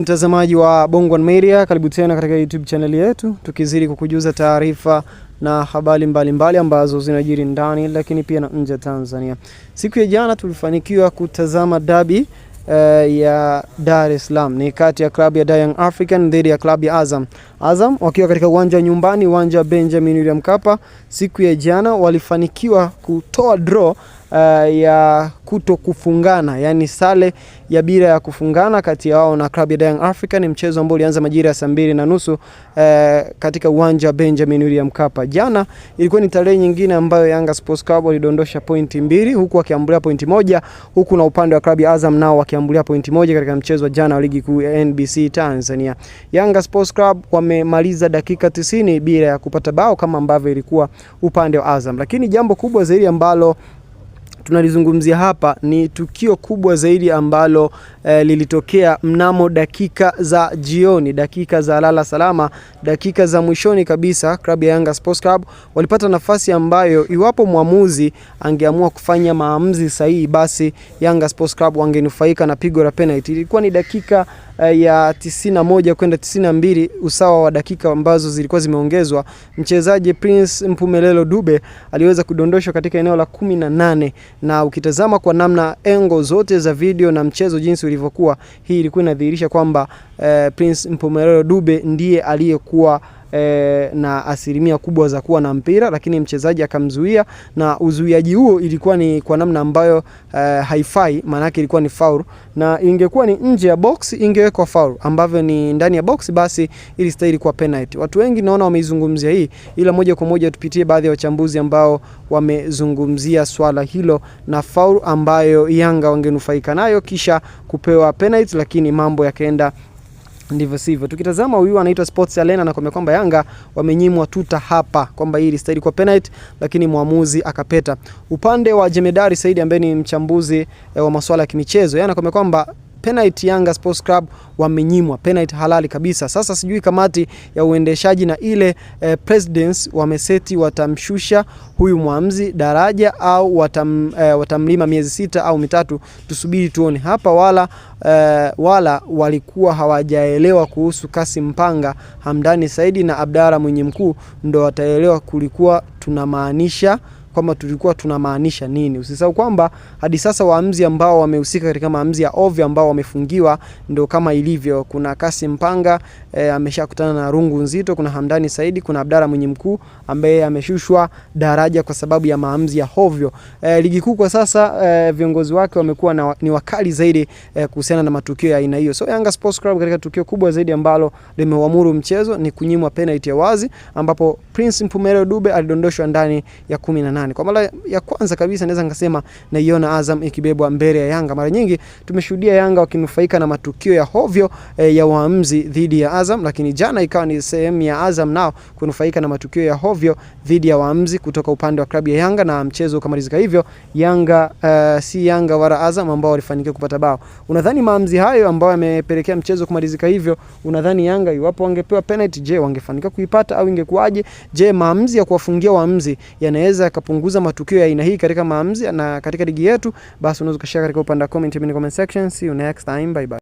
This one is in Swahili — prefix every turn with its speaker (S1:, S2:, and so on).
S1: Mtazamaji wa Bongo One Media, karibu tena katika YouTube channel yetu, tukizidi kukujuza taarifa na habari mbalimbali ambazo zinajiri ndani lakini pia na nje ya Tanzania. Siku ya jana tulifanikiwa kutazama derby ya Dar es Salaam, ni kati ya klabu ya Young African dhidi ya klabu ya Azam. Azam wakiwa katika uwanja nyumbani, uwanja wa Benjamin William Mkapa. Siku ya jana walifanikiwa kutoa draw ya kuto kufungana, yani sale ya bila ya kufungana kati yao na klabu ya Young African. Ni mchezo ambao ulianza majira ya 2:30 katika uwanja wa Benjamin William Mkapa. Jana ilikuwa ni tarehe nyingine ambayo Yanga Sports Club walidondosha pointi 2 huku wakiambulia pointi 1, huku na upande wa klabu ya Azam nao wakiambulia pointi 1 katika mchezo wa jana wa ligi kuu ya NBC Tanzania. Yanga Sports Club wamemaliza dakika 90 bila ya kupata bao kama ambavyo ilikuwa upande wa Azam. Lakini jambo kubwa zaidi ambalo tunalizungumzia hapa ni tukio kubwa zaidi ambalo lilitokea mnamo dakika za jioni, dakika za lala salama, dakika za mwishoni kabisa. Klabu ya Yanga Sports Club walipata nafasi ambayo iwapo mwamuzi angeamua kufanya maamuzi sahihi, basi Yanga Sports Club wangenufaika na pigo la penalty. Ilikuwa ni dakika ya 91 kwenda 92, usawa wa dakika ambazo zilikuwa zimeongezwa. Mchezaji Prince Mpumelelo Dube aliweza kudondoshwa katika eneo la 18, na ukitazama kwa namna engo zote za video na mchezo jinsi ulivyokuwa, hii ilikuwa inadhihirisha kwamba Prince Mpumelelo Dube ndiye aliyekuwa na asilimia kubwa za kuwa na mpira, lakini mchezaji akamzuia, na uzuiaji huo ilikuwa ni kwa namna ambayo haifai, maana yake ilikuwa ni foul, na ingekuwa ni nje ya box ingewekwa foul, ambavyo ni ndani ya box basi ili stahili kwa penalty. Watu wengi naona wameizungumzia hii, ila moja kwa moja tupitie baadhi ya wachambuzi ambao wamezungumzia swala hilo na foul ambayo Yanga wangenufaika nayo kisha kupewa penalty, lakini mambo yakaenda ndivyo sivyo. Tukitazama huyu anaitwa Sports Arena na kwamba Yanga wamenyimwa tuta hapa, kwamba hii ilistahili kwa penalty, lakini muamuzi akapeta. Upande wa Jemedari Saidi ambaye ni mchambuzi wa masuala ya kimichezo, yana kwamba penalty Yanga Sports Club wamenyimwa penalty halali kabisa. Sasa sijui kamati ya uendeshaji na ile presidents wameseti watamshusha huyu muamuzi daraja au watamlima miezi 6 au mitatu, tusubiri tuone. Hapa wala walikuwa hawajaelewa kuhusu Kasim Mpanga, Hamdani Saidi na Abdalla Mwenye Mkuu, ndo wataelewa kulikuwa tunamaanisha kwamba tulikuwa tunamaanisha nini. Usisahau kwamba hadi sasa waamuzi ambao wamehusika katika maamuzi ya ovyo ambao wamefungiwa ndo kama ilivyo. Kuna Kasim Mpanga ameshakutana na rungu nzito, kuna Hamdani Saidi, kuna Abdalla Mwenye Mkuu ambaye ameshushwa daraja kwa sababu ya maamuzi ya ovyo. Ligi kuu kwa sasa viongozi wake wamekuwa ni wakali zaidi kuhusiana na matukio ya aina hiyo. So Yanga Sports Club katika tukio kubwa zaidi ambalo limeamuru mchezo ni kunyimwa penalty ya wazi, ambapo Prince Mpumelelo Dube alidondoshwa ndani ya 18. Kwa mara ya kwanza kabisa naweza ngasema naiona Azam ikibebwa mbele ya Yanga. Mara nyingi tumeshuhudia Yanga wakinufaika na matukio ya hovyo ya waamuzi dhidi ya Azam, lakini jana ikawa ni sehemu ya Azam nao kunufaika na matukio ya hovyo dhidi ya waamuzi kutoka upande wa klabu ya Yanga, na mchezo ukamalizika hivyo. Yanga si Yanga wala Azam ambao walifanikiwa kupata bao. Unadhani maamuzi hayo ambao yamepelekea mchezo kumalizika hivyo, unadhani Yanga iwapo wangepewa penalty, je, wangefanikiwa kuipata au ingekuaje? Je, maamuzi ya kuwafungia waamuzi yanaweza yakapunguza matukio ya aina hii katika maamuzi na katika ligi yetu? Basi unaweza kushare katika upande wa comment section. See you next time, bye bye.